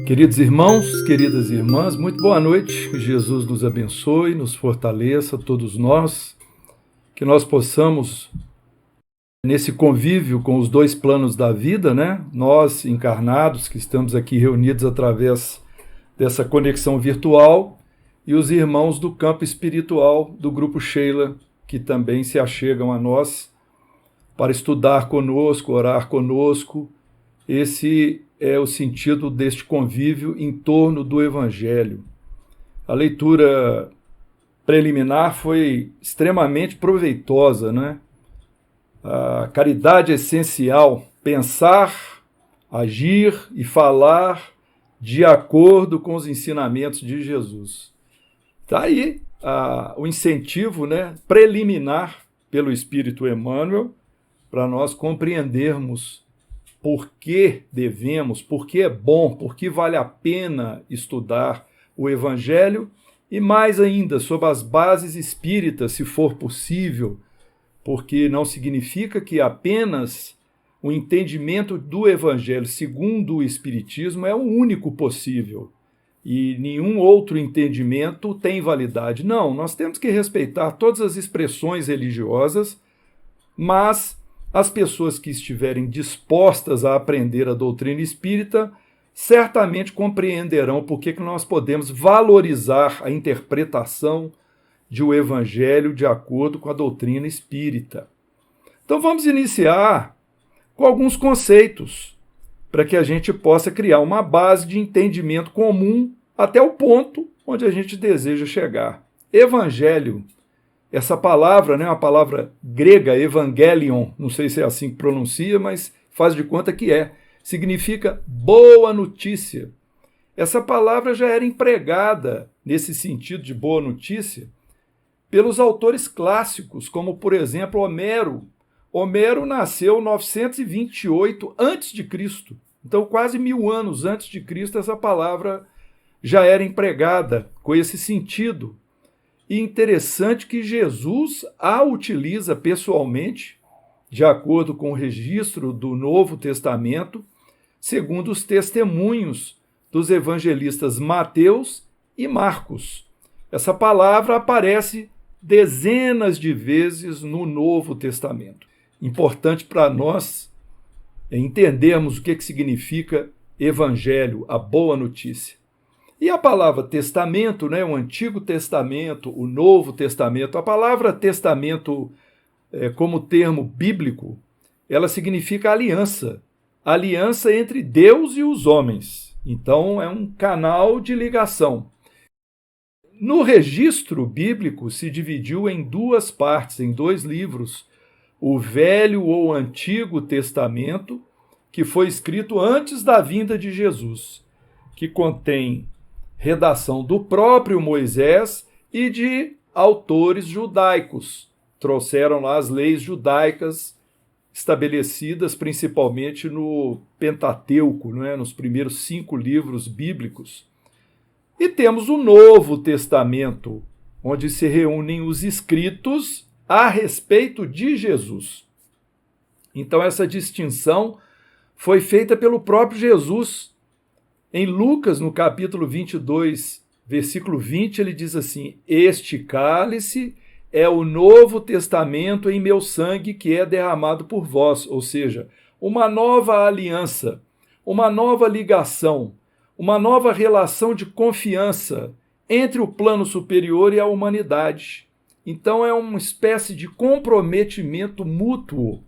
Queridos irmãos, queridas irmãs, muito boa noite. Que Jesus nos abençoe, nos fortaleça, todos nós, que nós possamos, nesse convívio com os dois planos da vida, né? Nós, encarnados, que estamos aqui reunidos através dessa conexão virtual, e os irmãos do campo espiritual do Grupo Sheila, que também se achegam a nós para estudar conosco, orar conosco. Esse é o sentido deste convívio em torno do Evangelho. A leitura preliminar foi extremamente proveitosa, né? A caridade é essencial, pensar, agir e falar de acordo com os ensinamentos de Jesus. Está aí o incentivo, né, preliminar pelo Espírito Emmanuel para nós compreendermos por que devemos, por que é bom, por que vale a pena estudar o Evangelho e mais ainda sobre as bases espíritas, se for possível, porque não significa que apenas o entendimento do Evangelho segundo o Espiritismo é o único possível e nenhum outro entendimento tem validade. Não, nós temos que respeitar todas as expressões religiosas, mas as pessoas que estiverem dispostas a aprender a doutrina espírita certamente compreenderão por que nós podemos valorizar a interpretação de o Evangelho de acordo com a doutrina espírita. Então vamos iniciar com alguns conceitos para que a gente possa criar uma base de entendimento comum até o ponto onde a gente deseja chegar. Evangelho, essa palavra, né, uma palavra grega, evangelion, não sei se é assim que pronuncia, mas faz de conta que é. Significa boa notícia. Essa palavra já era empregada nesse sentido de boa notícia pelos autores clássicos, como, por exemplo, Homero. Homero nasceu em 928 a.C., então quase 1000 anos antes de Cristo essa palavra já era empregada com esse sentido. E interessante que Jesus a utiliza pessoalmente, de acordo com o registro do Novo Testamento, segundo os testemunhos dos evangelistas Mateus e Marcos. Essa palavra aparece dezenas de vezes no Novo Testamento. Importante para nós entendermos o que significa evangelho, a boa notícia. E a palavra testamento, né, o Antigo Testamento, o Novo Testamento, a palavra testamento, como termo bíblico, ela significa aliança. Aliança entre Deus e os homens. Então, é um canal de ligação. No registro bíblico, se dividiu em duas partes, em dois livros. O Velho ou Antigo Testamento, que foi escrito antes da vinda de Jesus, que contém redação do próprio Moisés e de autores judaicos. Trouxeram lá as leis judaicas estabelecidas principalmente no Pentateuco, né, nos primeiros 5 livros bíblicos. E temos o Novo Testamento, onde se reúnem os escritos a respeito de Jesus. Então essa distinção foi feita pelo próprio Jesus. Em Lucas, no capítulo 22, versículo 20, ele diz assim: este cálice é o Novo Testamento em meu sangue que é derramado por vós. Ou seja, uma nova aliança, uma nova ligação, uma nova relação de confiança entre o plano superior e a humanidade. Então é uma espécie de comprometimento mútuo,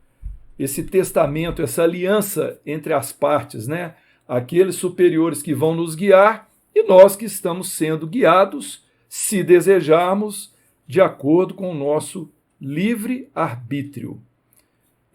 esse testamento, essa aliança entre as partes, né? Aqueles superiores que vão nos guiar e nós que estamos sendo guiados, se desejarmos, de acordo com o nosso livre arbítrio.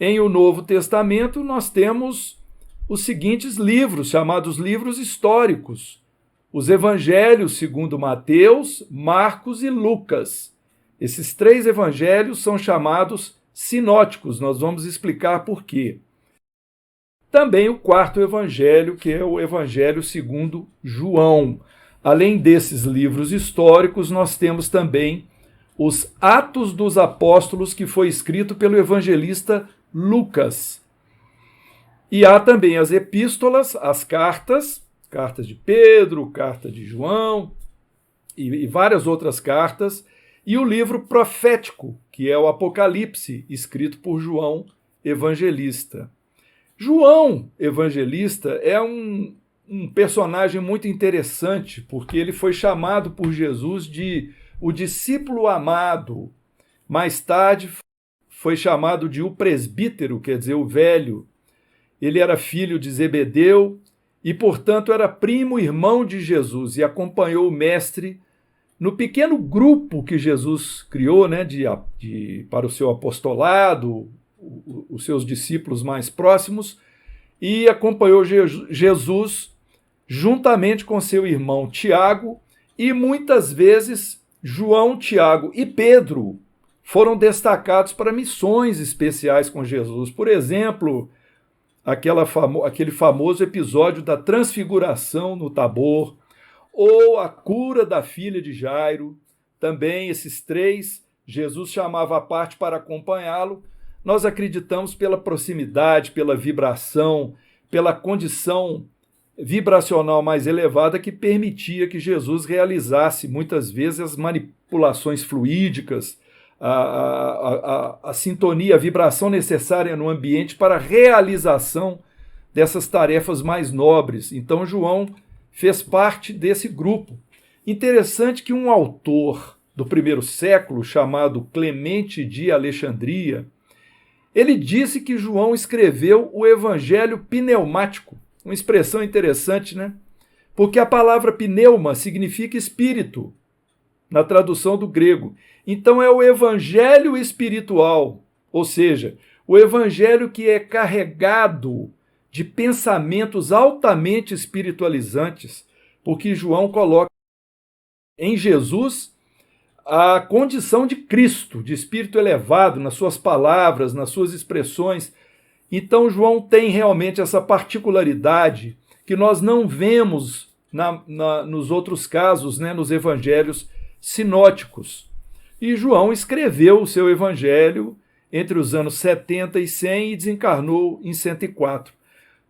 Em o Novo Testamento, nós temos os seguintes livros, chamados livros históricos: os Evangelhos segundo Mateus, Marcos e Lucas. Esses 3 evangelhos são chamados sinóticos, nós vamos explicar por quê. Também o 4º evangelho, que é o Evangelho segundo João. Além desses livros históricos, nós temos também os Atos dos Apóstolos, que foi escrito pelo evangelista Lucas. E há também as epístolas, as cartas, cartas de Pedro, carta de João e várias outras cartas, e o livro profético, que é o Apocalipse, escrito por João Evangelista. João Evangelista é um personagem muito interessante, porque ele foi chamado por Jesus de o discípulo amado. Mais tarde foi chamado de o presbítero, quer dizer, o velho. Ele era filho de Zebedeu e, portanto, era primo irmão de Jesus e acompanhou o mestre no pequeno grupo que Jesus criou, né, para o seu apostolado, os seus discípulos mais próximos, e acompanhou Jesus juntamente com seu irmão Tiago, e muitas vezes João, Tiago e Pedro foram destacados para missões especiais com Jesus. Por exemplo, aquele famoso episódio da transfiguração no Tabor, ou a cura da filha de Jairo. Também esses três, Jesus chamava à parte para acompanhá-lo. Nós acreditamos pela proximidade, pela vibração, pela condição vibracional mais elevada que permitia que Jesus realizasse muitas vezes as manipulações fluídicas, a sintonia, a vibração necessária no ambiente para a realização dessas tarefas mais nobres. Então, João fez parte desse grupo. Interessante que um autor do primeiro século, chamado Clemente de Alexandria, ele disse que João escreveu o Evangelho pneumático. Uma expressão interessante, né? Porque a palavra pneuma significa espírito, na tradução do grego. Então é o evangelho espiritual, ou seja, o evangelho que é carregado de pensamentos altamente espiritualizantes, porque João coloca em Jesus a condição de Cristo, de espírito elevado, nas suas palavras, nas suas expressões. Então João tem realmente essa particularidade que nós não vemos nos outros casos, né, nos evangelhos sinóticos. E João escreveu o seu evangelho entre os anos 70 e 100 e desencarnou em 104.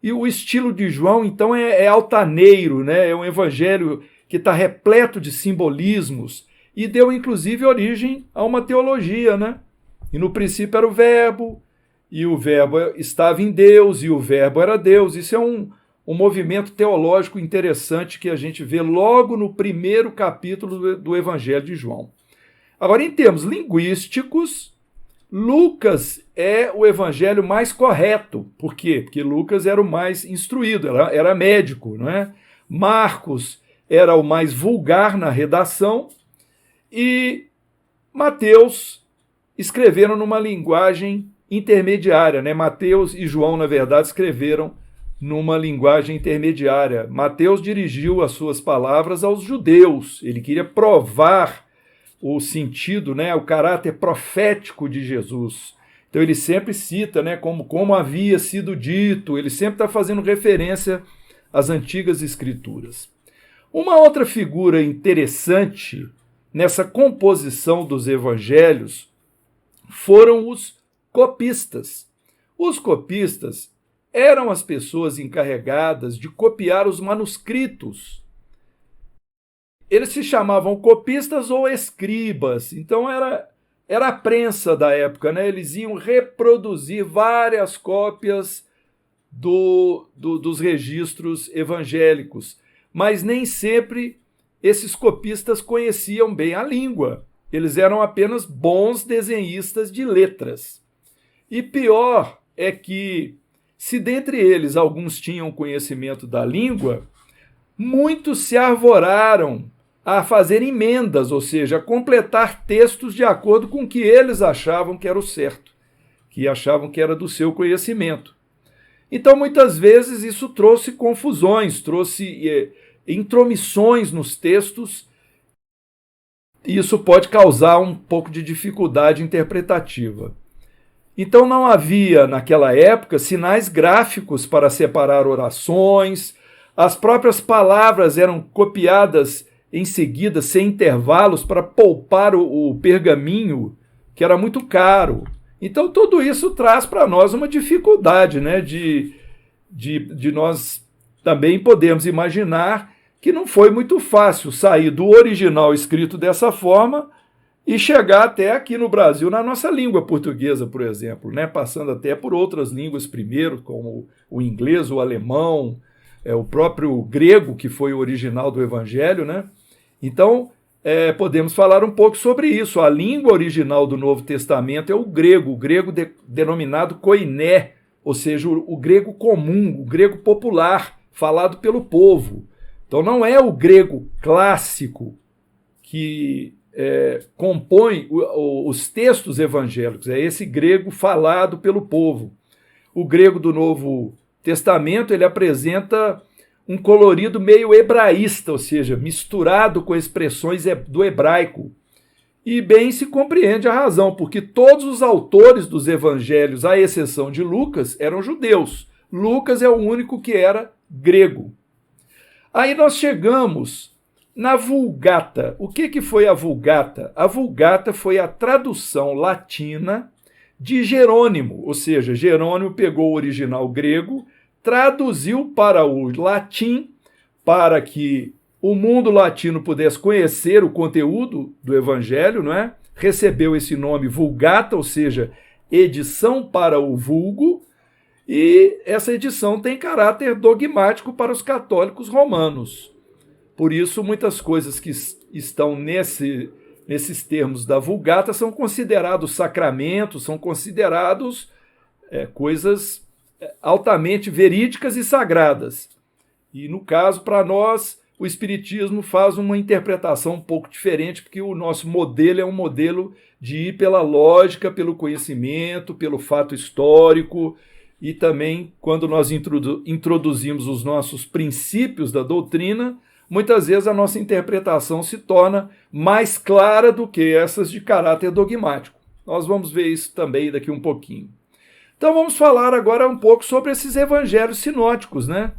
E o estilo de João, então, é altaneiro, né? É um evangelho que está repleto de simbolismos e deu, inclusive, origem a uma teologia, né? E no princípio era o Verbo, e o Verbo estava em Deus, e o Verbo era Deus. Isso é um movimento teológico interessante que a gente vê logo no primeiro capítulo do Evangelho de João. Agora, em termos linguísticos, Lucas é o evangelho mais correto. Por quê? Porque Lucas era o mais instruído, era médico, não é? Marcos era o mais vulgar na redação e Mateus escreveram numa linguagem intermediária, né? Mateus e João, na verdade, escreveram numa linguagem intermediária. Mateus dirigiu as suas palavras aos judeus. Ele queria provar o sentido, né, o caráter profético de Jesus. Então ele sempre cita, né, como havia sido dito, ele sempre está fazendo referência às antigas escrituras. Uma outra figura interessante nessa composição dos evangelhos foram os copistas. Os copistas eram as pessoas encarregadas de copiar os manuscritos. Eles se chamavam copistas ou escribas, então era a prensa da época, né? Eles iam reproduzir várias cópias dos registros evangélicos, mas nem sempre esses copistas conheciam bem a língua, eles eram apenas bons desenhistas de letras. E pior é que, se dentre eles alguns tinham conhecimento da língua, muitos se arvoraram a fazer emendas, ou seja, a completar textos de acordo com o que eles achavam que era o certo, que achavam que era do seu conhecimento. Então, muitas vezes, isso trouxe confusões, trouxe intromissões nos textos, e isso pode causar um pouco de dificuldade interpretativa. Então, não havia, naquela época, sinais gráficos para separar orações, as próprias palavras eram copiadas em seguida, sem intervalos, para poupar o pergaminho, que era muito caro. Então, tudo isso traz para nós uma dificuldade, né, de nós também podemos imaginar que não foi muito fácil sair do original escrito dessa forma e chegar até aqui no Brasil, na nossa língua portuguesa, por exemplo, né? Passando até por outras línguas primeiro, como o inglês, o alemão, o próprio grego, que foi o original do Evangelho, né? Então, podemos falar um pouco sobre isso. A língua original do Novo Testamento é o grego denominado koiné, ou seja, o grego comum, o grego popular, falado pelo povo. Então, não é o grego clássico que compõe os textos evangélicos, é esse grego falado pelo povo. O grego do Novo Testamento, ele apresenta um colorido meio hebraísta, ou seja, misturado com expressões do hebraico. E bem se compreende a razão, porque todos os autores dos evangelhos, à exceção de Lucas, eram judeus. Lucas é o único que era grego. Aí nós chegamos na Vulgata. O que foi a Vulgata? A Vulgata foi a tradução latina de Jerônimo, ou seja, Jerônimo pegou o original grego, traduziu para o latim, para que o mundo latino pudesse conhecer o conteúdo do Evangelho, não é? Recebeu esse nome Vulgata, ou seja, edição para o vulgo, e essa edição tem caráter dogmático para os católicos romanos. Por isso, muitas coisas que estão nesses termos da Vulgata são considerados sacramentos, são considerados coisas altamente verídicas e sagradas. E, no caso, para nós, o Espiritismo faz uma interpretação um pouco diferente, porque o nosso modelo é um modelo de ir pela lógica, pelo conhecimento, pelo fato histórico, e também, quando nós introduzimos os nossos princípios da doutrina, muitas vezes a nossa interpretação se torna mais clara do que essas de caráter dogmático. Nós vamos ver isso também daqui um pouquinho. Então vamos falar agora um pouco sobre esses evangelhos sinóticos, né?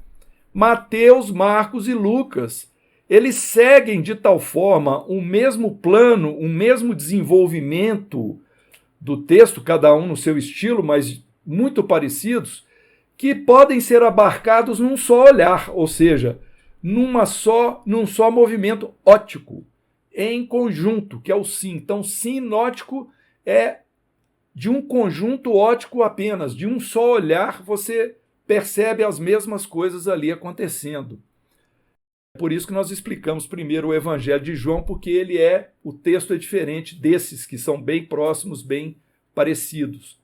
Mateus, Marcos e Lucas, eles seguem de tal forma o mesmo plano, o mesmo desenvolvimento do texto, cada um no seu estilo, mas muito parecidos, que podem ser abarcados num só olhar, ou seja, num só movimento óptico, em conjunto, que é o sim. Então, sinótico é de um conjunto óptico apenas, de um só olhar você percebe as mesmas coisas ali acontecendo. Por isso que nós explicamos primeiro o Evangelho de João, porque o texto é diferente desses que são bem próximos, bem parecidos.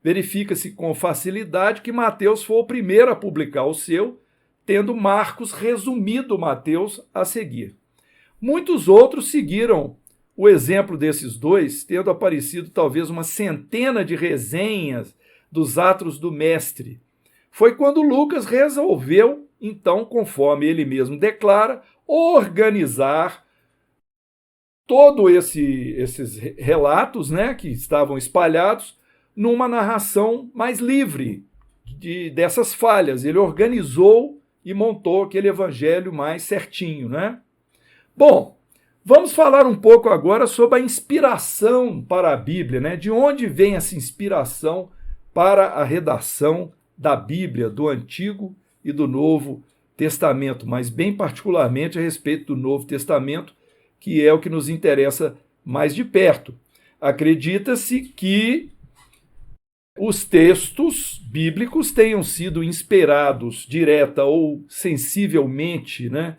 Verifica-se com facilidade que Mateus foi o primeiro a publicar o seu, tendo Marcos resumido Mateus a seguir. Muitos outros seguiram o exemplo desses dois, tendo aparecido talvez uma centena de resenhas dos Atos do Mestre. Foi quando Lucas resolveu, então, conforme ele mesmo declara, organizar todos esses relatos, né, que estavam espalhados numa narração mais livre dessas falhas. Ele organizou e montou aquele evangelho mais certinho, né? Bom, vamos falar um pouco agora sobre a inspiração para a Bíblia, né? De onde vem essa inspiração para a redação da Bíblia, do Antigo e do Novo Testamento, mas bem particularmente a respeito do Novo Testamento, que é o que nos interessa mais de perto. Acredita-se que os textos bíblicos tenham sido inspirados direta ou sensivelmente, né,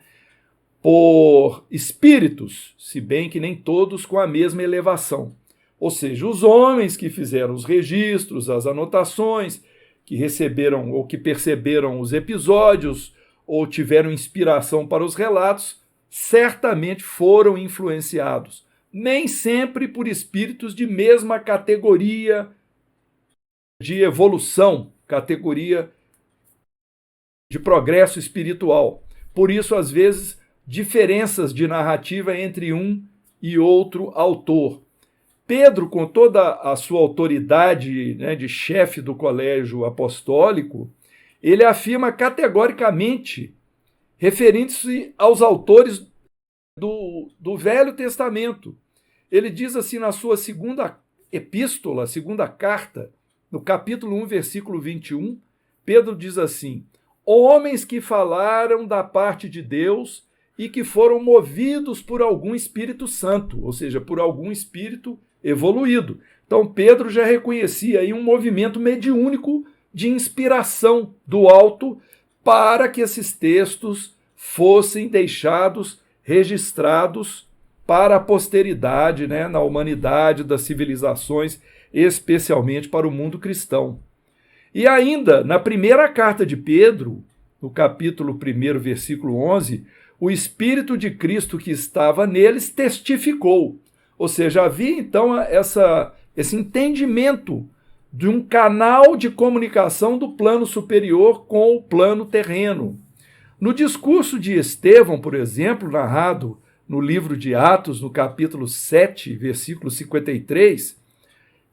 por espíritos, se bem que nem todos com a mesma elevação. Ou seja, os homens que fizeram os registros, as anotações, que receberam ou que perceberam os episódios ou tiveram inspiração para os relatos, certamente foram influenciados, nem sempre por espíritos de mesma categoria de evolução, categoria de progresso espiritual. Por isso, às vezes, diferenças de narrativa entre um e outro autor. Pedro, com toda a sua autoridade, né, de chefe do colégio apostólico, ele afirma categoricamente, referindo-se aos autores do Velho Testamento. Ele diz assim na sua segunda epístola, segunda carta, no capítulo 1, versículo 21, Pedro diz assim: homens que falaram da parte de Deus e que foram movidos por algum Espírito Santo, ou seja, por algum espírito evoluído. Então, Pedro já reconhecia aí um movimento mediúnico de inspiração do alto para que esses textos fossem deixados registrados para a posteridade, né, na humanidade, das civilizações, especialmente para o mundo cristão. E ainda, na primeira carta de Pedro, no capítulo 1, versículo 11, o Espírito de Cristo que estava neles testificou. Ou seja, havia então esse entendimento de um canal de comunicação do plano superior com o plano terreno. No discurso de Estevão, por exemplo, narrado no livro de Atos, no capítulo 7, versículo 53,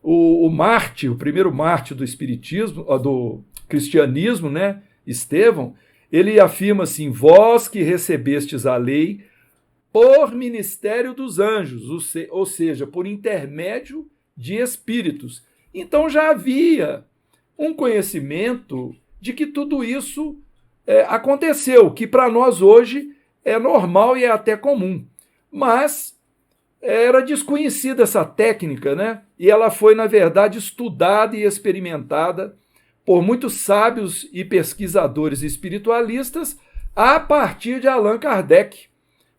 o mártir, o primeiro mártir do espiritismo, do cristianismo, né, Estevão, ele afirma assim: vós que recebestes a lei por ministério dos anjos, ou seja, por intermédio de espíritos. Então já havia um conhecimento de que tudo isso aconteceu, que para nós hoje é normal e é até comum. Mas era desconhecida essa técnica, né? E ela foi, na verdade, estudada e experimentada por muitos sábios e pesquisadores espiritualistas a partir de Allan Kardec,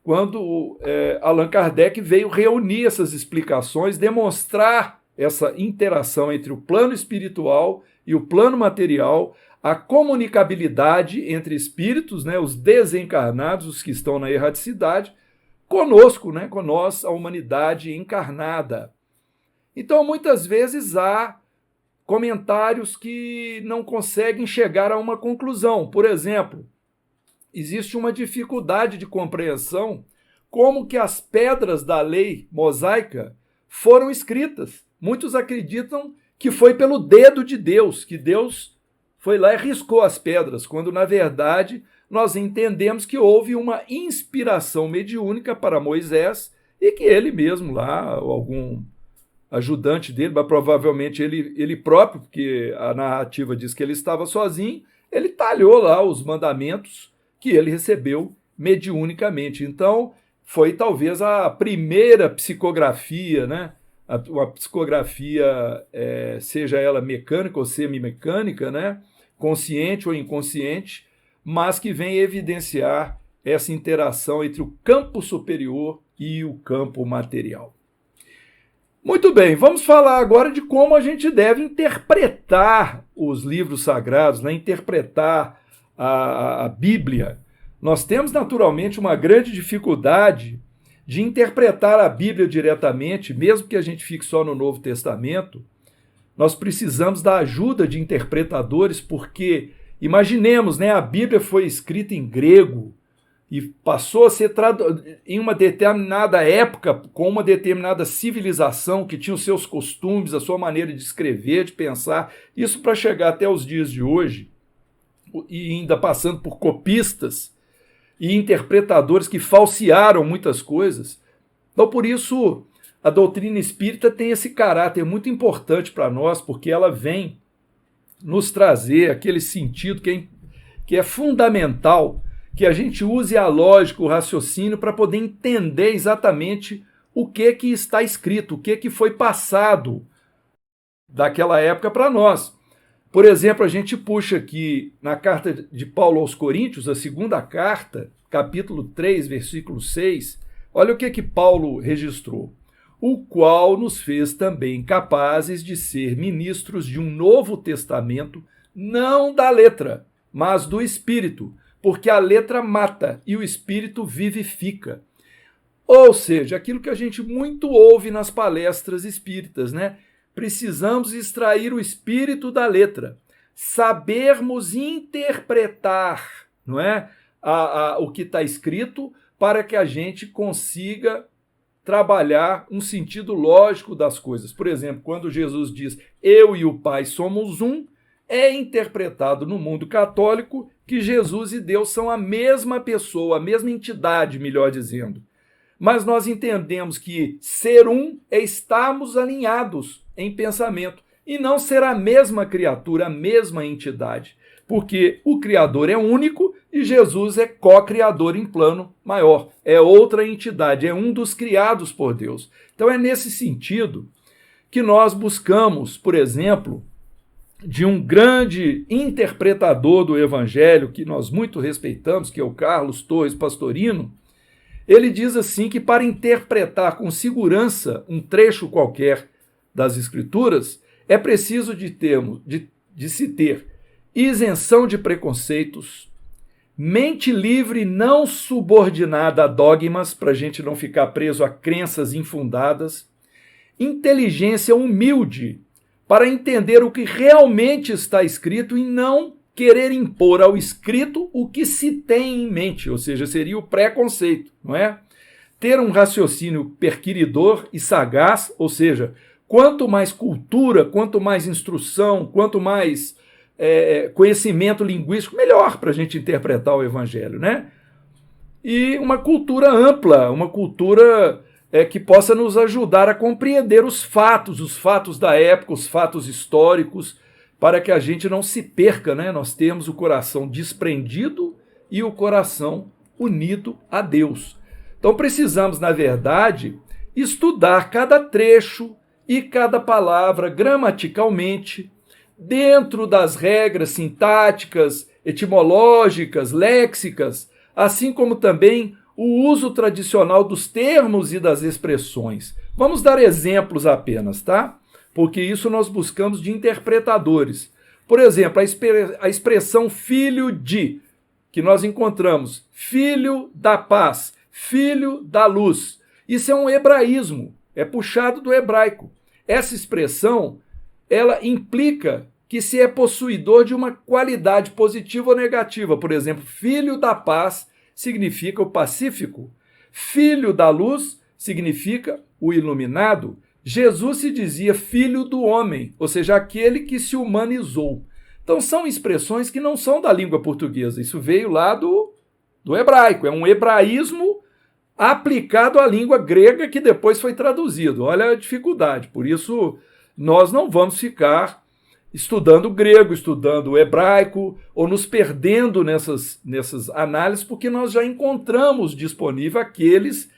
quando Allan Kardec veio reunir essas explicações, demonstrar essa interação entre o plano espiritual e o plano material, a comunicabilidade entre espíritos, né, os desencarnados, os que estão na erraticidade, conosco, né, com nós, a humanidade encarnada. Então, muitas vezes há comentários que não conseguem chegar a uma conclusão. Por exemplo, existe uma dificuldade de compreensão como que as pedras da lei mosaica foram escritas. Muitos acreditam que foi pelo dedo de Deus, que Deus foi lá e riscou as pedras, quando, na verdade, nós entendemos que houve uma inspiração mediúnica para Moisés e que ele mesmo lá, algum ajudante dele, mas provavelmente ele próprio, porque a narrativa diz que ele estava sozinho, ele talhou lá os mandamentos que ele recebeu mediunicamente. Então, foi talvez a primeira psicografia, né? Uma psicografia, seja ela mecânica ou semimecânica, né? Consciente ou inconsciente, mas que vem evidenciar essa interação entre o campo superior e o campo material. Muito bem, vamos falar agora de como a gente deve interpretar os livros sagrados, né? Interpretar a Bíblia. Nós temos, naturalmente, uma grande dificuldade de interpretar a Bíblia diretamente, mesmo que a gente fique só no Novo Testamento. Nós precisamos da ajuda de interpretadores, porque, imaginemos, né, a Bíblia foi escrita em grego e passou a ser em uma determinada época, com uma determinada civilização que tinha os seus costumes, a sua maneira de escrever, de pensar, isso para chegar até os dias de hoje, e ainda passando por copistas e interpretadores que falsearam muitas coisas. Então, por isso, a doutrina espírita tem esse caráter muito importante para nós, porque ela vem nos trazer aquele sentido que é fundamental, que a gente use a lógica, o raciocínio, para poder entender exatamente o que está escrito, o que foi passado daquela época para nós. Por exemplo, a gente puxa aqui na carta de Paulo aos Coríntios, a segunda carta, capítulo 3, versículo 6, olha o que Paulo registrou. O qual nos fez também capazes de ser ministros de um novo testamento, não da letra, mas do Espírito, porque a letra mata e o Espírito vivifica. Ou seja, aquilo que a gente muito ouve nas palestras espíritas, né? Precisamos extrair o espírito da letra, sabermos interpretar, não é? O que está escrito, para que a gente consiga trabalhar um sentido lógico das coisas. Por exemplo, quando Jesus diz eu e o Pai somos um, é interpretado no mundo católico que Jesus e Deus são a mesma pessoa, a mesma entidade, melhor dizendo. Mas nós entendemos que ser um é estarmos alinhados em pensamento e não ser a mesma criatura, a mesma entidade. porque o Criador é único e Jesus é co-criador em plano maior. É outra entidade, é um dos criados por Deus. Então é nesse sentido que nós buscamos, por exemplo, de um grande interpretador do Evangelho, que nós muito respeitamos, que é o Carlos Torres Pastorino. Ele diz assim que para interpretar com segurança um trecho qualquer das Escrituras, é preciso de se ter isenção de preconceitos, mente livre não subordinada a dogmas, para a gente não ficar preso a crenças infundadas, inteligência humilde para entender o que realmente está escrito e não querer impor ao escrito o que se tem em mente, ou seja, seria o preconceito, não é? Ter um raciocínio perquiridor e sagaz, ou seja, quanto mais cultura, quanto mais instrução, quanto mais conhecimento linguístico, melhor para a gente interpretar o Evangelho, né? E uma cultura ampla, uma cultura que possa nos ajudar a compreender os fatos da época, os fatos históricos, para que a gente não se perca, né? Nós temos o coração desprendido e o coração unido a Deus. Então precisamos, na verdade, estudar cada trecho e cada palavra gramaticalmente, dentro das regras sintáticas, etimológicas, léxicas, assim como também o uso tradicional dos termos e das expressões. Vamos dar exemplos apenas, tá? Porque isso nós buscamos de interpretadores. Por exemplo, a expressão filho de, que nós encontramos, filho da paz, filho da luz. Isso é um hebraísmo, é puxado do hebraico. Essa expressão, ela implica que se é possuidor de uma qualidade positiva ou negativa. Por exemplo, filho da paz significa o pacífico, filho da luz significa o iluminado. Jesus se dizia filho do homem, ou seja, aquele que se humanizou. Então são expressões que não são da língua portuguesa, isso veio lá do hebraico, é um hebraísmo aplicado à língua grega que depois foi traduzido. Olha a dificuldade, por isso nós não vamos ficar estudando grego, estudando hebraico, ou nos perdendo nessas análises, porque nós já encontramos disponível aqueles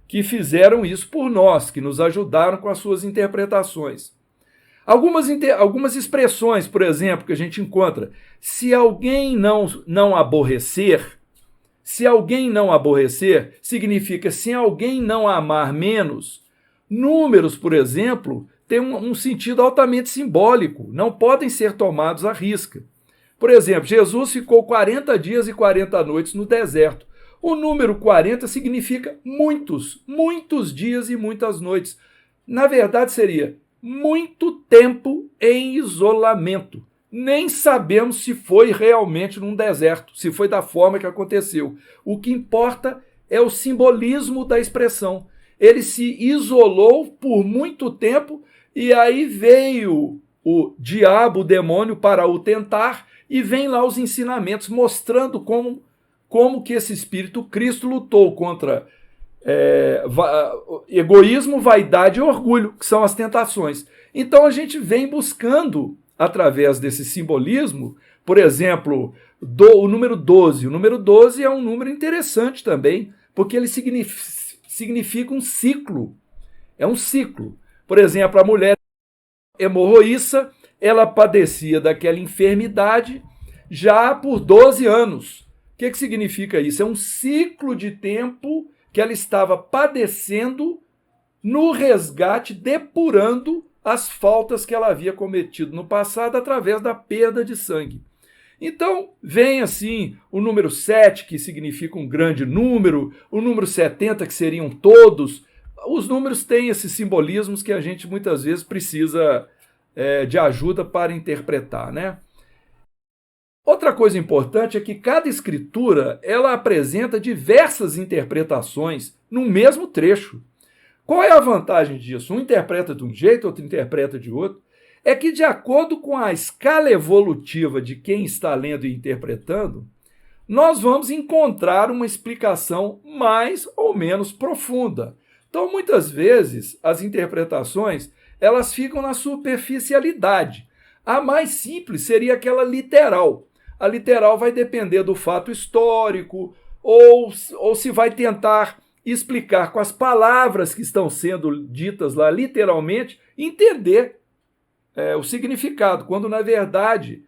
que fizeram isso por nós, que nos ajudaram com as suas interpretações. Algumas expressões, por exemplo, que a gente encontra. Se alguém não aborrecer, significa se alguém não amar menos. Números, por exemplo, têm um sentido altamente simbólico, não podem ser tomados à risca. Por exemplo, Jesus ficou 40 dias e 40 noites no deserto. O número 40 significa muitos, muitos dias e muitas noites. Na verdade, seria muito tempo em isolamento. Nem sabemos se foi realmente num deserto, se foi da forma que aconteceu. O que importa é o simbolismo da expressão. Ele se isolou por muito tempo e aí veio o diabo, o demônio, para o tentar e vem lá os ensinamentos mostrando como que esse espírito Cristo lutou contra egoísmo, vaidade e orgulho, que são as tentações. Então a gente vem buscando, através desse simbolismo, por exemplo, o número 12. O número 12 é um número interessante também, porque ele significa um ciclo. É um ciclo. Por exemplo, a mulher hemorroíça, ela padecia daquela enfermidade já por 12 anos. O que significa isso? É um ciclo de tempo que ela estava padecendo no resgate, depurando as faltas que ela havia cometido no passado através da perda de sangue. Então, vem assim o número 7, que significa um grande número, o número 70, que seriam todos. Os números têm esses simbolismos que a gente muitas vezes precisa de ajuda para interpretar, né? Outra coisa importante é que cada escritura ela apresenta diversas interpretações no mesmo trecho. Qual é a vantagem disso? Um interpreta de um jeito, outro interpreta de outro. É que, de acordo com a escala evolutiva de quem está lendo e interpretando, nós vamos encontrar uma explicação mais ou menos profunda. Então, muitas vezes, as interpretações elas ficam na superficialidade. A mais simples seria aquela literal. a literal vai depender do fato histórico, ou se vai tentar explicar com as palavras que estão sendo ditas lá, literalmente, entender o significado, quando na verdade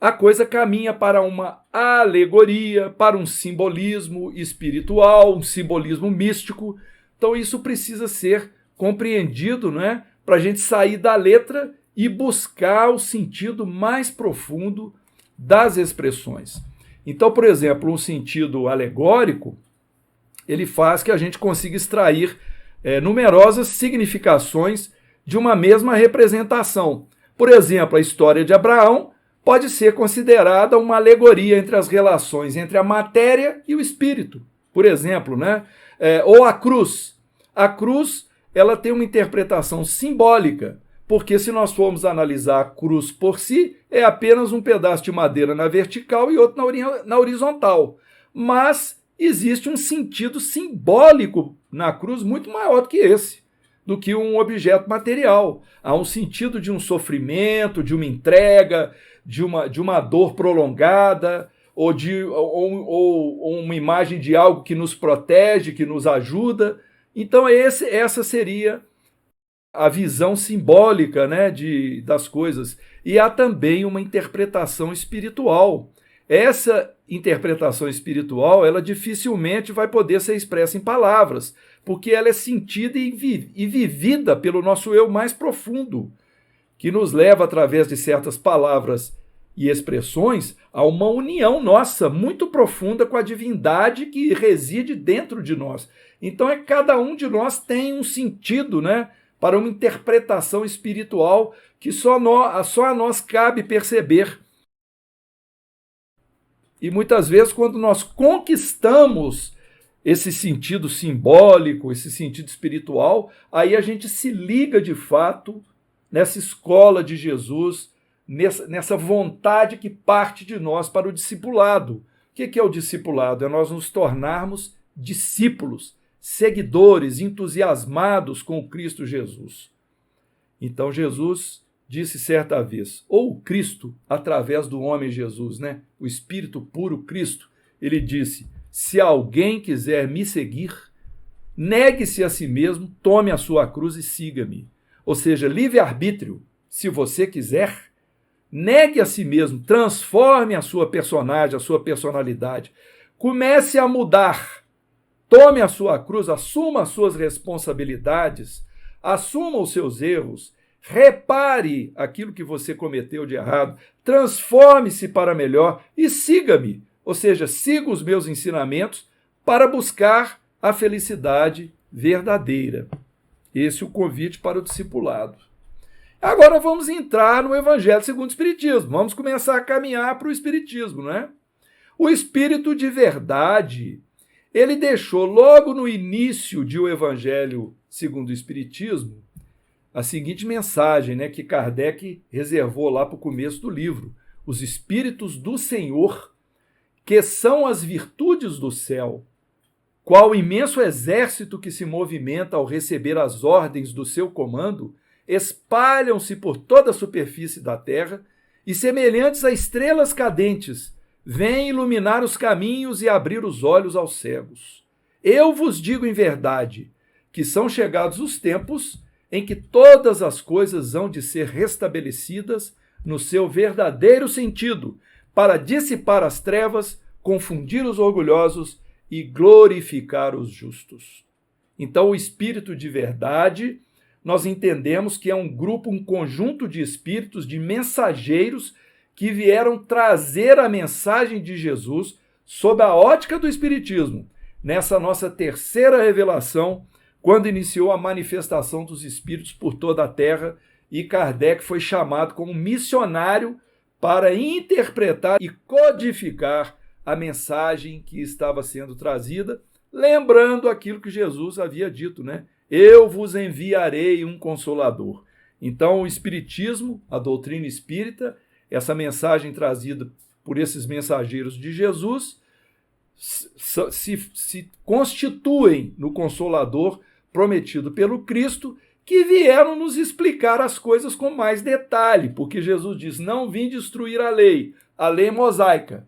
a coisa caminha para uma alegoria, para um simbolismo espiritual, um simbolismo místico. Então isso precisa ser compreendido, né, para a gente sair da letra e buscar o sentido mais profundo das expressões. Então, por exemplo, um sentido alegórico, ele faz que a gente consiga extrair numerosas significações de uma mesma representação. Por exemplo, a história de Abraão pode ser considerada uma alegoria entre as relações entre a matéria e o espírito, por exemplo, né? Ou a cruz. A cruz, ela tem uma interpretação simbólica, porque se nós formos analisar a cruz por si, é apenas um pedaço de madeira na vertical e outro na horizontal. Mas existe um sentido simbólico na cruz muito maior do que esse, do que um objeto material. Há um sentido de um sofrimento, de uma entrega, de uma dor prolongada, ou uma imagem de algo que nos protege, que nos ajuda. Então essa seria a visão simbólica, né, das coisas. E há também uma interpretação espiritual. Essa interpretação espiritual, ela dificilmente vai poder ser expressa em palavras, porque ela é sentida e vivida pelo nosso eu mais profundo, que nos leva, através de certas palavras e expressões, a uma união nossa muito profunda com a divindade que reside dentro de nós. Então, cada um de nós tem um sentido, né, para uma interpretação espiritual que só a nós cabe perceber. E muitas vezes, quando nós conquistamos esse sentido simbólico, esse sentido espiritual, aí a gente se liga de fato nessa escola de Jesus, nessa vontade que parte de nós para o discipulado. O que é o discipulado? É nós nos tornarmos discípulos, seguidores, entusiasmados com o Cristo Jesus. Então Jesus disse certa vez, ou o Cristo, através do homem Jesus, né? O Espírito puro Cristo, ele disse: se alguém quiser me seguir, negue-se a si mesmo, tome a sua cruz e siga-me. Ou seja, livre-arbítrio, se você quiser, negue a si mesmo, transforme a sua personagem, a sua personalidade, comece a mudar, tome a sua cruz, assuma as suas responsabilidades, assuma os seus erros, repare aquilo que você cometeu de errado, transforme-se para melhor e siga-me. Ou seja, siga os meus ensinamentos para buscar a felicidade verdadeira. Esse é o convite para o discipulado. Agora vamos entrar no Evangelho segundo o Espiritismo. Vamos começar a caminhar para o Espiritismo, né? O Espírito de verdade, ele deixou logo no início de O Evangelho segundo o Espiritismo a seguinte mensagem, né, que Kardec reservou lá para o começo do livro: os Espíritos do Senhor, que são as virtudes do céu, qual imenso exército que se movimenta ao receber as ordens do seu comando, espalham-se por toda a superfície da terra e, semelhantes a estrelas cadentes, vêm iluminar os caminhos e abrir os olhos aos cegos. Eu vos digo em verdade que são chegados os tempos em que todas as coisas hão de ser restabelecidas no seu verdadeiro sentido, para dissipar as trevas, confundir os orgulhosos e glorificar os justos. Então, o Espírito de verdade, nós entendemos que é um grupo, um conjunto de espíritos, de mensageiros que vieram trazer a mensagem de Jesus sob a ótica do Espiritismo, nessa nossa terceira revelação, quando iniciou a manifestação dos Espíritos por toda a Terra, e Kardec foi chamado como missionário para interpretar e codificar a mensagem que estava sendo trazida, lembrando aquilo que Jesus havia dito, né? Eu vos enviarei um Consolador. Então, o Espiritismo, a doutrina espírita, essa mensagem trazida por esses mensageiros de Jesus, se constituem no Consolador prometido pelo Cristo, que vieram nos explicar as coisas com mais detalhe, porque Jesus diz: não vim destruir a a lei mosaica.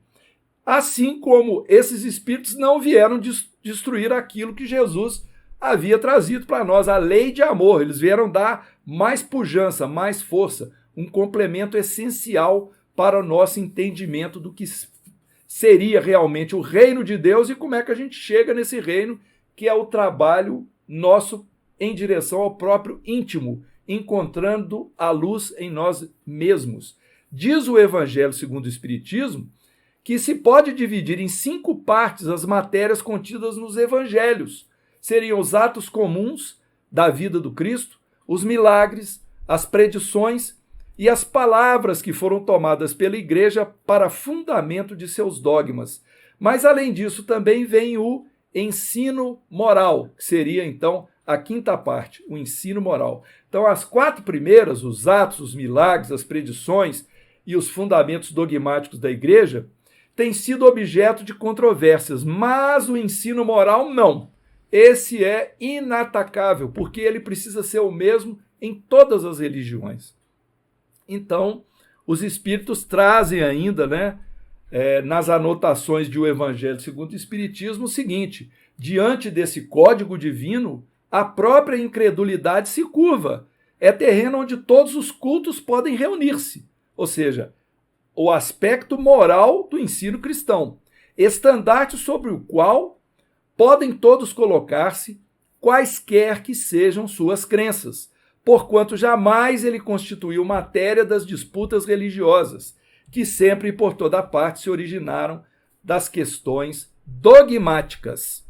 Assim como esses espíritos não vieram destruir aquilo que Jesus havia trazido para nós, a lei de amor. Eles vieram dar mais pujança, mais força, um complemento essencial para o nosso entendimento do que seria realmente o reino de Deus e como é que a gente chega nesse reino, que é o trabalho nosso em direção ao próprio íntimo, encontrando a luz em nós mesmos. Diz o Evangelho segundo o Espiritismo que se pode dividir em 5 partes as matérias contidas nos evangelhos. Seriam os atos comuns da vida do Cristo, os milagres, as predições e as palavras que foram tomadas pela Igreja para fundamento de seus dogmas. Mas, além disso, também vem o ensino moral, que seria, então, a 5ª parte, o ensino moral. Então, as 4 primeiras, os atos, os milagres, as predições e os fundamentos dogmáticos da Igreja, têm sido objeto de controvérsias, mas o ensino moral não. Esse é inatacável, porque ele precisa ser o mesmo em todas as religiões. Então, os espíritos trazem ainda, nas anotações de O Evangelho segundo o Espiritismo, o seguinte: diante desse código divino, a própria incredulidade se curva. É terreno onde todos os cultos podem reunir-se, ou seja, o aspecto moral do ensino cristão, estandarte sobre o qual podem todos colocar-se, quaisquer que sejam suas crenças, porquanto jamais ele constituiu matéria das disputas religiosas, que sempre e por toda parte se originaram das questões dogmáticas.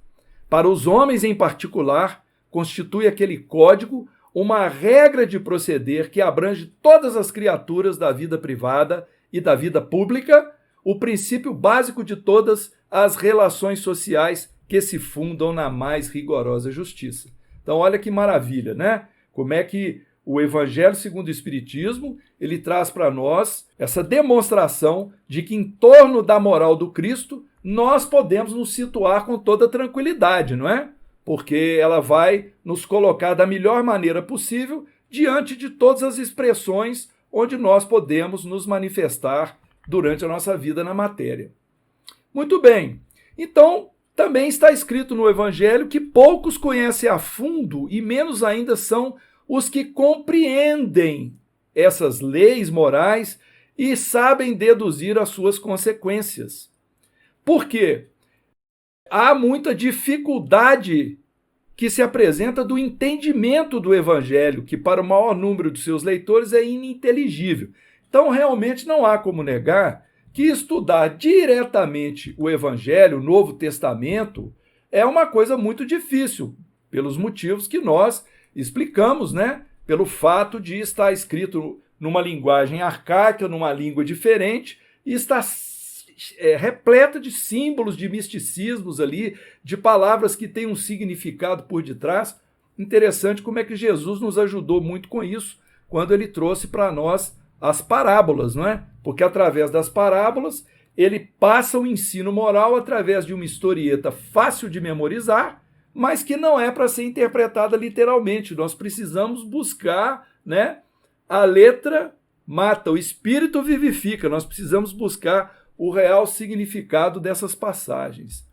Para os homens em particular, constitui aquele código uma regra de proceder que abrange todas as criaturas da vida privada e da vida pública, o princípio básico de todas as relações sociais que se fundam na mais rigorosa justiça. Então, olha que maravilha, né? Como é que o Evangelho segundo o Espiritismo, ele traz para nós essa demonstração de que em torno da moral do Cristo, nós podemos nos situar com toda tranquilidade, não é? Porque ela vai nos colocar da melhor maneira possível diante de todas as expressões onde nós podemos nos manifestar durante a nossa vida na matéria. Muito bem. Então, também está escrito no Evangelho que poucos conhecem a fundo e menos ainda são os que compreendem essas leis morais e sabem deduzir as suas consequências. Por quê? Há muita dificuldade que se apresenta do entendimento do Evangelho, que para o maior número de seus leitores é ininteligível. Então, realmente não há como negar que estudar diretamente o Evangelho, o Novo Testamento, é uma coisa muito difícil, pelos motivos que nós explicamos, Pelo fato de estar escrito numa linguagem arcaica, numa língua diferente, e estar repleta de símbolos, de misticismos ali, de palavras que têm um significado por detrás. Interessante como é que Jesus nos ajudou muito com isso, quando ele trouxe para nós as parábolas, não é? Porque através das parábolas, ele passa o ensino moral através de uma historieta fácil de memorizar, mas que não é para ser interpretada literalmente. Nós precisamos buscar, a letra mata, o espírito vivifica, nós precisamos buscar o real significado dessas passagens.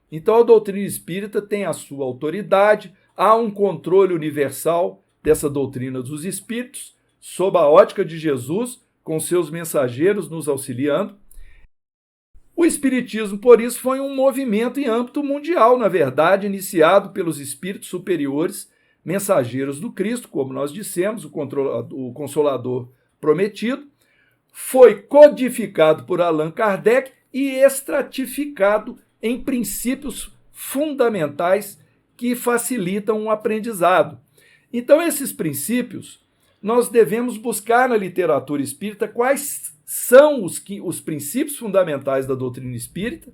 Então a doutrina espírita tem a sua autoridade, há um controle universal dessa doutrina dos espíritos, sob a ótica de Jesus, com seus mensageiros nos auxiliando. O espiritismo, por isso, foi um movimento em âmbito mundial, na verdade, iniciado pelos espíritos superiores, mensageiros do Cristo, como nós dissemos, o Consolador prometido, foi codificado por Allan Kardec e estratificado em princípios fundamentais que facilitam o aprendizado. Então, esses princípios, nós devemos buscar na literatura espírita quais são os princípios fundamentais da doutrina espírita,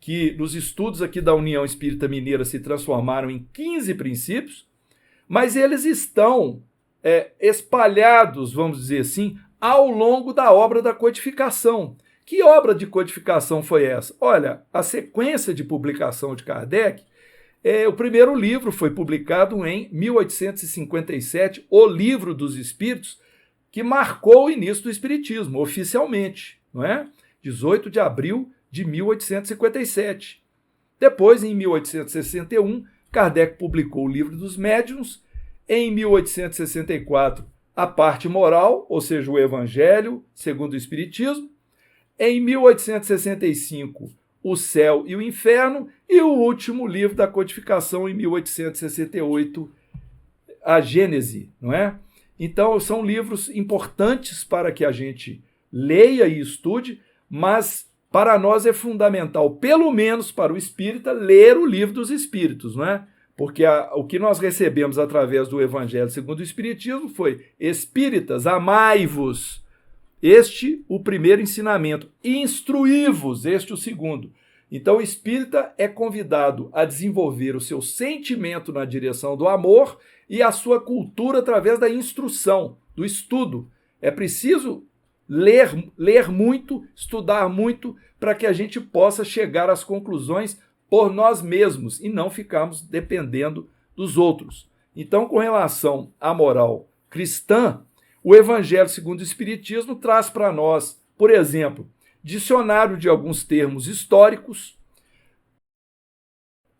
que nos estudos aqui da União Espírita Mineira se transformaram em 15 princípios, mas eles estão espalhados, vamos dizer assim, ao longo da obra da codificação. Que obra de codificação foi essa? Olha, a sequência de publicação de Kardec, o primeiro livro foi publicado em 1857, O Livro dos Espíritos, que marcou o início do Espiritismo, oficialmente, não é? 18 de abril de 1857. Depois, em 1861, Kardec publicou o Livro dos Médiuns. Em 1864, a parte moral, ou seja, o Evangelho segundo o Espiritismo. Em 1865, o Céu e o Inferno. E o último livro da codificação, em 1868, a Gênese, não é? Então, são livros importantes para que a gente leia e estude, mas para nós é fundamental, pelo menos para o espírita, ler o Livro dos Espíritos, não é? Porque o que nós recebemos através do Evangelho segundo o Espiritismo foi: espíritas, amai-vos. Este, o primeiro ensinamento. Instruí-vos, este, o segundo. Então, o espírita é convidado a desenvolver o seu sentimento na direção do amor e a sua cultura através da instrução, do estudo. É preciso ler muito, estudar muito, para que a gente possa chegar às conclusões por nós mesmos e não ficarmos dependendo dos outros. Então, com relação à moral cristã, o Evangelho segundo o Espiritismo traz para nós, por exemplo, dicionário de alguns termos históricos,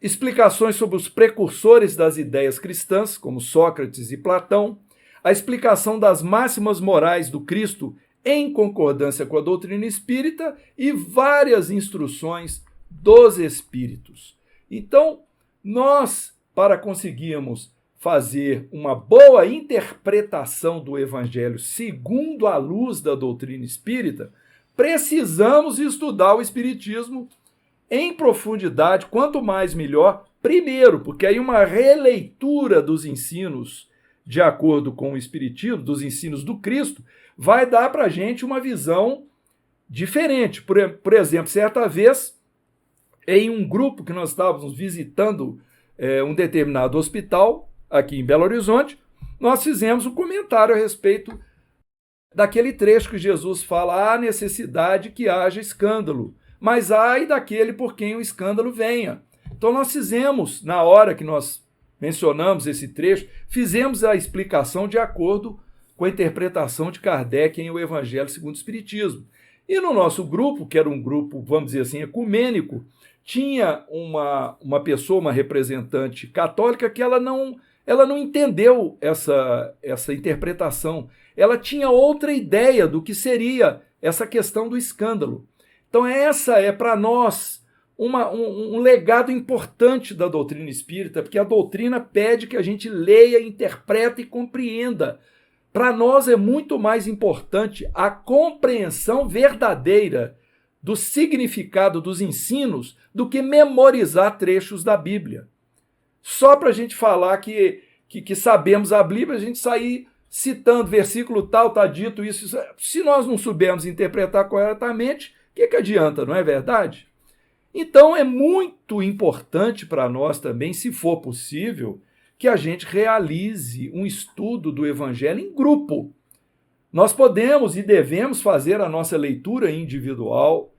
explicações sobre os precursores das ideias cristãs, como Sócrates e Platão, a explicação das máximas morais do Cristo em concordância com a doutrina espírita e várias instruções dos espíritos. Então, nós, para conseguirmos fazer uma boa interpretação do Evangelho segundo a luz da doutrina espírita, precisamos estudar o Espiritismo em profundidade, quanto mais melhor, primeiro, porque aí uma releitura dos ensinos de acordo com o Espiritismo, dos ensinos do Cristo, vai dar para a gente uma visão diferente. Por exemplo, certa vez, em um grupo que nós estávamos visitando um determinado hospital, aqui em Belo Horizonte, nós fizemos um comentário a respeito daquele trecho que Jesus fala: há necessidade que haja escândalo, mas ai daquele por quem o escândalo venha. Então nós fizemos, na hora que nós mencionamos esse trecho, fizemos a explicação de acordo com a interpretação de Kardec em O Evangelho segundo o Espiritismo. E no nosso grupo, que era um grupo, vamos dizer assim, ecumênico, tinha uma pessoa, uma representante católica, que ela não entendeu essa interpretação. Ela tinha outra ideia do que seria essa questão do escândalo. Então essa é para nós um legado importante da doutrina espírita, porque a doutrina pede que a gente leia, interprete e compreenda. Para nós é muito mais importante a compreensão verdadeira do significado dos ensinos do que memorizar trechos da Bíblia. Só para a gente falar que sabemos a Bíblia, a gente sair citando versículo tal, está dito isso. Se nós não soubermos interpretar corretamente, o que adianta, não é verdade? Então é muito importante para nós também, se for possível, que a gente realize um estudo do Evangelho em grupo. Nós podemos e devemos fazer a nossa leitura individual,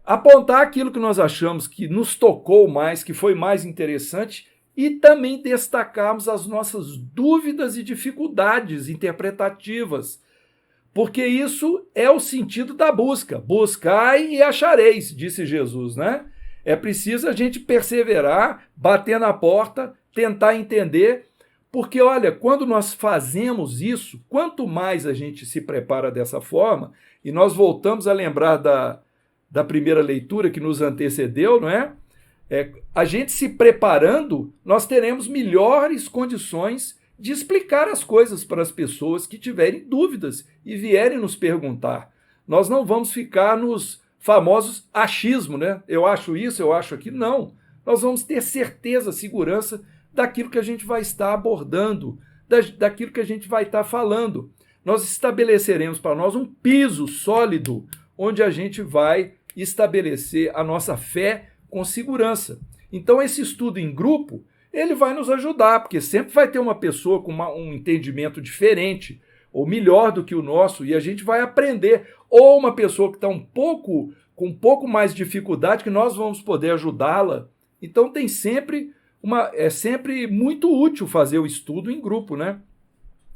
apontar aquilo que nós achamos que nos tocou mais, que foi mais interessante, e também destacarmos as nossas dúvidas e dificuldades interpretativas, porque isso é o sentido da busca. Buscai e achareis, disse Jesus, né? É preciso a gente perseverar, bater na porta, tentar entender, porque, olha, quando nós fazemos isso, quanto mais a gente se prepara dessa forma, e nós voltamos a lembrar da primeira leitura que nos antecedeu, não é? A gente se preparando, nós teremos melhores condições de explicar as coisas para as pessoas que tiverem dúvidas e vierem nos perguntar. Nós não vamos ficar nos famosos achismos, né? Eu acho isso, eu acho aquilo. Não. Nós vamos ter certeza, segurança daquilo que a gente vai estar abordando, daquilo que a gente vai estar falando. Nós estabeleceremos para nós um piso sólido onde a gente vai estabelecer a nossa fé com segurança. Então, esse estudo em grupo, ele vai nos ajudar, porque sempre vai ter uma pessoa com um entendimento diferente ou melhor do que o nosso, e a gente vai aprender. Ou uma pessoa que está com um pouco mais de dificuldade, que nós vamos poder ajudá-la. Então, é sempre muito útil fazer o estudo em grupo, né?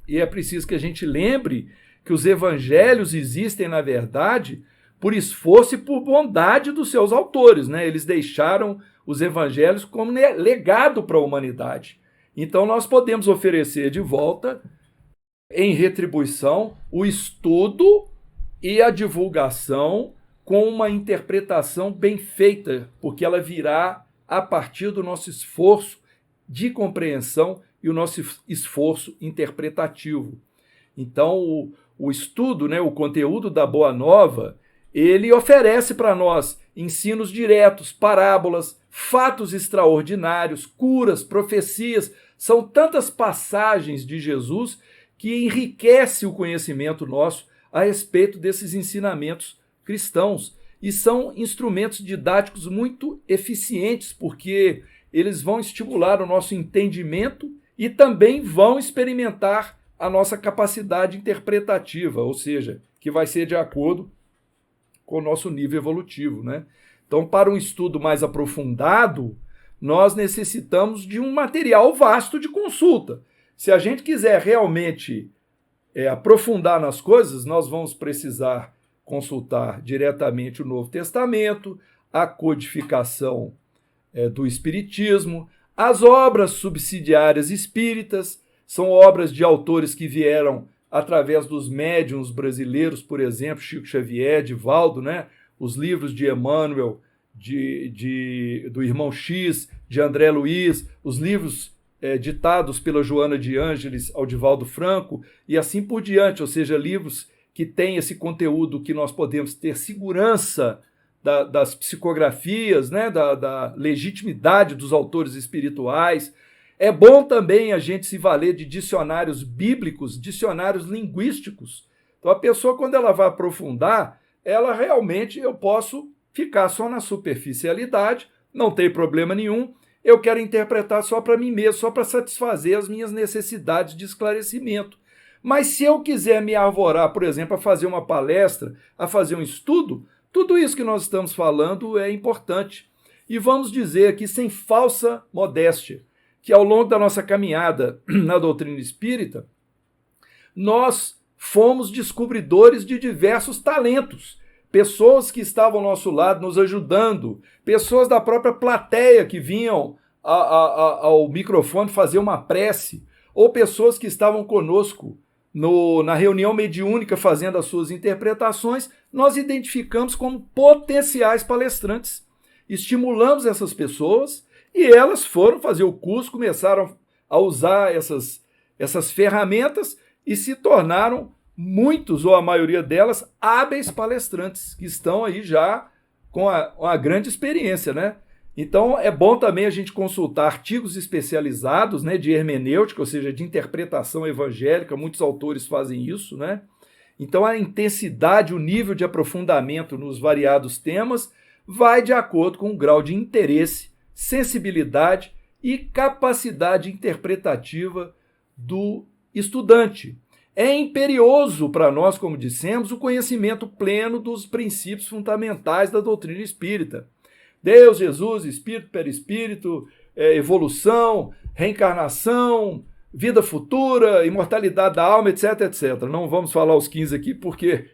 E é preciso que a gente lembre que os evangelhos existem, na verdade, por esforço e por bondade dos seus autores, né? Eles deixaram os evangelhos como legado para a humanidade. Então nós podemos oferecer de volta, em retribuição, o estudo e a divulgação com uma interpretação bem feita, porque ela virá a partir do nosso esforço de compreensão e o nosso esforço interpretativo. Então, o estudo, né, o conteúdo da Boa Nova, ele oferece para nós ensinos diretos, parábolas, fatos extraordinários, curas, profecias. São tantas passagens de Jesus que enriquece o conhecimento nosso a respeito desses ensinamentos cristãos. E são instrumentos didáticos muito eficientes, porque eles vão estimular o nosso entendimento e também vão experimentar a nossa capacidade interpretativa, ou seja, que vai ser de acordo com o nosso nível evolutivo, né? Então, para um estudo mais aprofundado, nós necessitamos de um material vasto de consulta. Se a gente quiser realmente aprofundar nas coisas, nós vamos precisar consultar diretamente o Novo Testamento, a codificação do Espiritismo, as obras subsidiárias espíritas, são obras de autores que vieram através dos médiuns brasileiros, por exemplo, Chico Xavier, Divaldo, né? Os livros de Emmanuel, do Irmão X, de André Luiz, os livros ditados pela Joana de Ângeles ao Divaldo Franco, e assim por diante, ou seja, livros que têm esse conteúdo que nós podemos ter segurança das psicografias, né? da legitimidade dos autores espirituais. É bom também a gente se valer de dicionários bíblicos, dicionários linguísticos. Então, a pessoa, quando ela vai aprofundar, ela realmente, eu posso ficar só na superficialidade, não tem problema nenhum, eu quero interpretar só para mim mesmo, só para satisfazer as minhas necessidades de esclarecimento. Mas se eu quiser me arvorar, por exemplo, a fazer uma palestra, a fazer um estudo, tudo isso que nós estamos falando é importante. E vamos dizer aqui, sem falsa modéstia, que ao longo da nossa caminhada na doutrina espírita, nós fomos descobridores de diversos talentos, pessoas que estavam ao nosso lado nos ajudando, pessoas da própria plateia que vinham ao microfone fazer uma prece, ou pessoas que estavam conosco na reunião mediúnica fazendo as suas interpretações, nós identificamos como potenciais palestrantes. Estimulamos essas pessoas e elas foram fazer o curso, começaram a usar essas ferramentas e se tornaram muitos, ou a maioria delas, hábeis palestrantes, que estão aí já com uma grande experiência, né? Então, é bom também a gente consultar artigos especializados, né, de hermenêutica, ou seja, de interpretação evangélica, muitos autores fazem isso, né? Então, a intensidade, o nível de aprofundamento nos variados temas vai de acordo com o grau de interesse, sensibilidade e capacidade interpretativa do estudante. É imperioso para nós, como dissemos, o conhecimento pleno dos princípios fundamentais da doutrina espírita. Deus, Jesus, espírito, perispírito, evolução, reencarnação, vida futura, imortalidade da alma, etc, etc. Não vamos falar os 15 aqui, porque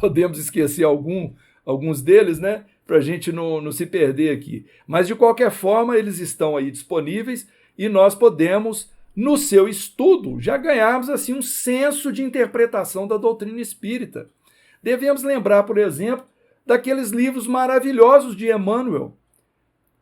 podemos esquecer alguns deles, né? Para a gente não se perder aqui. Mas, de qualquer forma, eles estão aí disponíveis e nós podemos, no seu estudo, já ganharmos assim um senso de interpretação da doutrina espírita. Devemos lembrar, por exemplo, daqueles livros maravilhosos de Emmanuel,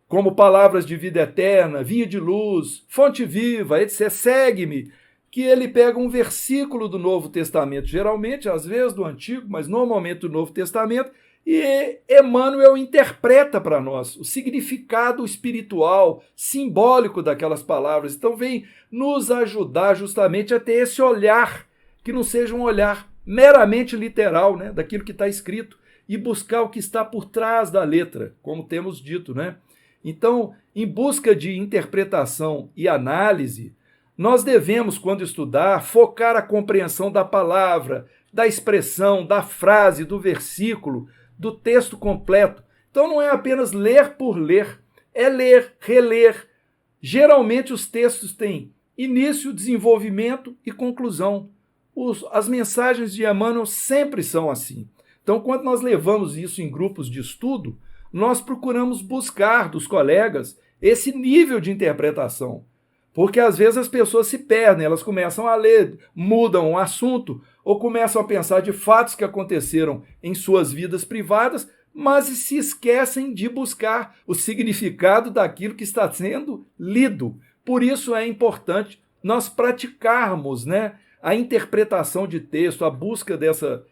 como Palavras de Vida Eterna, Vinha de Luz, Fonte Viva, etc. Segue-me, que ele pega um versículo do Novo Testamento, geralmente, às vezes do Antigo, mas normalmente do Novo Testamento, e Emmanuel interpreta para nós o significado espiritual, simbólico daquelas palavras. Então vem nos ajudar justamente a ter esse olhar, que não seja um olhar meramente literal, né, daquilo que está escrito, e buscar o que está por trás da letra, como temos dito, né? Então, em busca de interpretação e análise, nós devemos, quando estudar, focar a compreensão da palavra, da expressão, da frase, do versículo, do texto completo. Então não é apenas ler por ler, é ler, reler. Geralmente os textos têm início, desenvolvimento e conclusão. As mensagens de Emmanuel sempre são assim. Então, quando nós levamos isso em grupos de estudo, nós procuramos buscar dos colegas esse nível de interpretação. Porque às vezes as pessoas se perdem, elas começam a ler, mudam o assunto, ou começam a pensar de fatos que aconteceram em suas vidas privadas, mas se esquecem de buscar o significado daquilo que está sendo lido. Por isso é importante nós praticarmos, né, a interpretação de texto, a busca dessa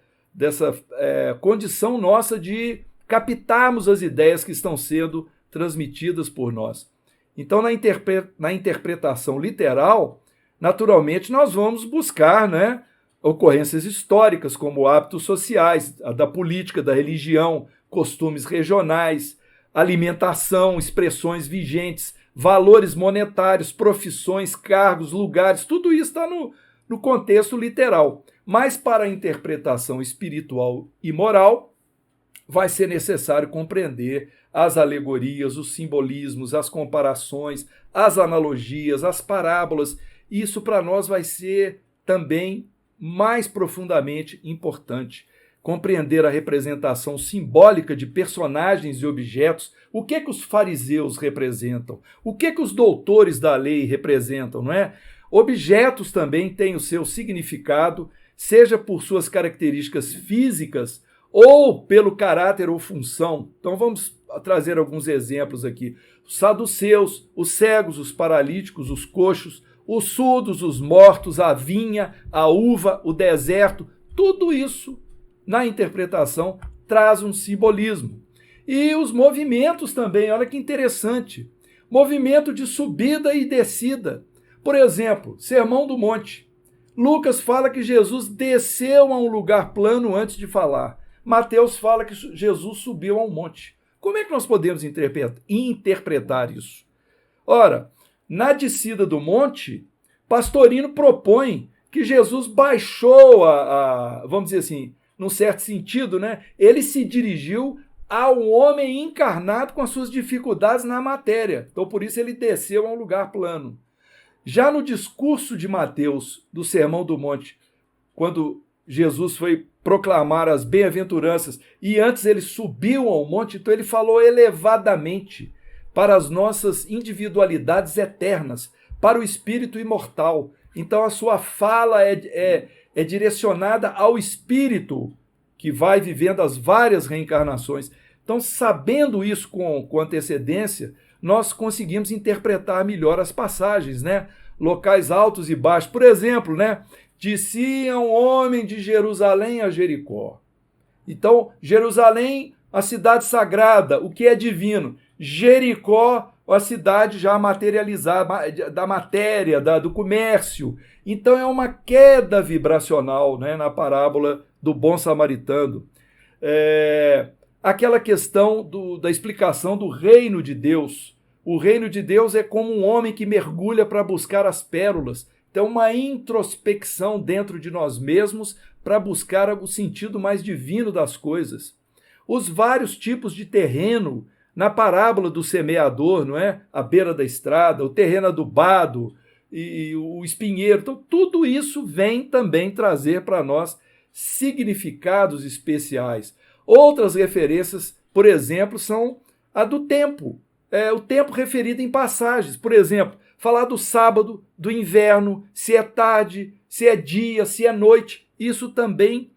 condição nossa de captarmos as ideias que estão sendo transmitidas por nós. Então, na interpretação literal, naturalmente, nós vamos buscar, né, ocorrências históricas, como hábitos sociais, da política, da religião, costumes regionais, alimentação, expressões vigentes, valores monetários, profissões, cargos, lugares, tudo isso está no contexto literal. Mas para a interpretação espiritual e moral, vai ser necessário compreender as alegorias, os simbolismos, as comparações, as analogias, as parábolas. Isso para nós vai ser também mais profundamente importante. Compreender a representação simbólica de personagens e objetos, o que os fariseus representam, o que os doutores da lei representam, não é? Objetos também têm o seu significado, seja por suas características físicas ou pelo caráter ou função. Então vamos trazer alguns exemplos aqui. Os saduceus, os cegos, os paralíticos, os coxos, os surdos, os mortos, a vinha, a uva, o deserto, tudo isso na interpretação traz um simbolismo. E os movimentos também, olha que interessante. Movimento de subida e descida. Por exemplo, Sermão do Monte. Lucas fala que Jesus desceu a um lugar plano antes de falar. Mateus fala que Jesus subiu a um monte. Como é que nós podemos interpretar isso? Ora, na descida do monte, Pastorino propõe que Jesus baixou vamos dizer assim, num certo sentido, né? Ele se dirigiu ao homem encarnado com as suas dificuldades na matéria. Então, por isso, ele desceu a um lugar plano. Já no discurso de Mateus, do Sermão do Monte, quando Jesus foi proclamar as bem-aventuranças e antes ele subiu ao monte, então ele falou elevadamente para as nossas individualidades eternas, para o espírito imortal. Então a sua fala é direcionada ao espírito que vai vivendo as várias reencarnações. Então, sabendo isso com antecedência, nós conseguimos interpretar melhor as passagens, né? Locais altos e baixos. Por exemplo, né? Descia um homem de Jerusalém a Jericó. Então, Jerusalém, a cidade sagrada, o que é divino. Jericó, a cidade já materializada, da matéria, do comércio. Então, é uma queda vibracional, né, na parábola do bom samaritano. Aquela questão da explicação do reino de Deus. O reino de Deus é como um homem que mergulha para buscar as pérolas. Então, uma introspecção dentro de nós mesmos para buscar o sentido mais divino das coisas. Os vários tipos de terreno, na parábola do semeador, não é? À beira da estrada, o terreno adubado e o espinheiro. Então, tudo isso vem também trazer para nós significados especiais. Outras referências, por exemplo, são a do tempo. O tempo referido em passagens. Por exemplo, falar do sábado, do inverno, se é tarde, se é dia, se é noite. Isso também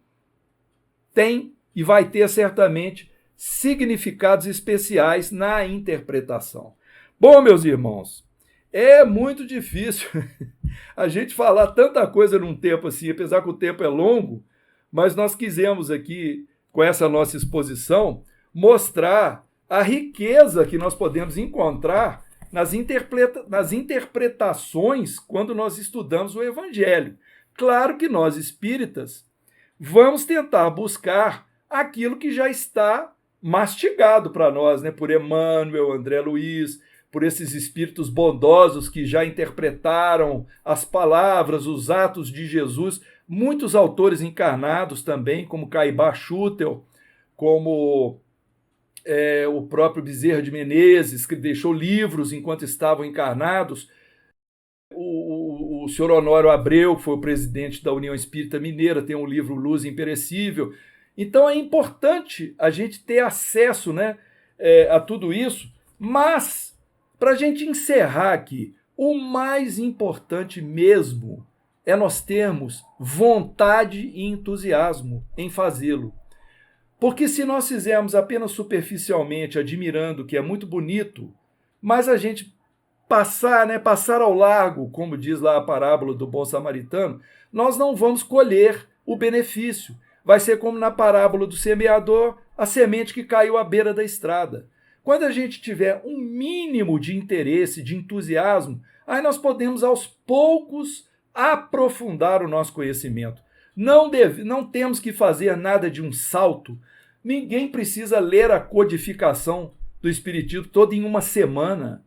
tem e vai ter certamente significados especiais na interpretação. Bom, meus irmãos, é muito difícil a gente falar tanta coisa num tempo assim, apesar que o tempo é longo, mas nós quisemos aqui, com essa nossa exposição, mostrar a riqueza que nós podemos encontrar nas interpretações quando nós estudamos o Evangelho. Claro que nós, espíritas, vamos tentar buscar aquilo que já está mastigado para nós, né? Por Emmanuel, André Luiz, por esses espíritos bondosos que já interpretaram as palavras, os atos de Jesus, muitos autores encarnados também, como Caibá Schutel, como o próprio Bezerra de Menezes, que deixou livros enquanto estavam encarnados, o senhor Honório Abreu, que foi o presidente da União Espírita Mineira, tem um livro Luz Imperecível. Então é importante a gente ter acesso, né, a tudo isso, mas para a gente encerrar aqui, o mais importante mesmo é nós termos vontade e entusiasmo em fazê-lo. Porque se nós fizermos apenas superficialmente, admirando que é muito bonito, mas a gente passar ao largo, como diz lá a parábola do bom samaritano, nós não vamos colher o benefício. Vai ser como na parábola do semeador, a semente que caiu à beira da estrada. Quando a gente tiver um mínimo de interesse, de entusiasmo, aí nós podemos aos poucos aprofundar o nosso conhecimento. Não temos que fazer nada de um salto. Ninguém precisa ler a codificação do Espiritismo toda em uma semana.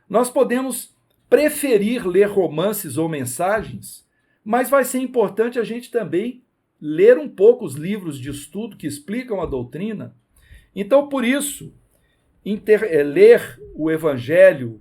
Nós podemos preferir ler romances ou mensagens, mas vai ser importante a gente também ler um pouco os livros de estudo que explicam a doutrina. Então, por isso, ler o Evangelho,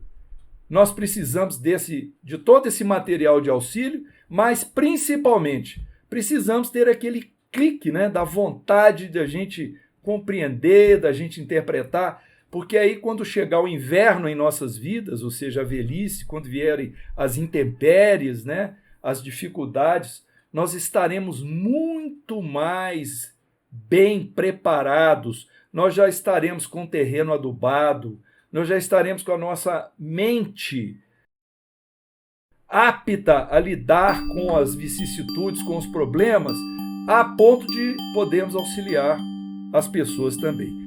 nós precisamos de todo esse material de auxílio, mas principalmente precisamos ter aquele clique, né, da vontade de a gente compreender, da gente interpretar, porque aí quando chegar o inverno em nossas vidas, ou seja, a velhice, quando vierem as intempéries, né, as dificuldades, nós estaremos muito mais bem preparados, nós já estaremos com o terreno adubado, nós já estaremos com a nossa mente apta a lidar com as vicissitudes, com os problemas, a ponto de podermos auxiliar as pessoas também.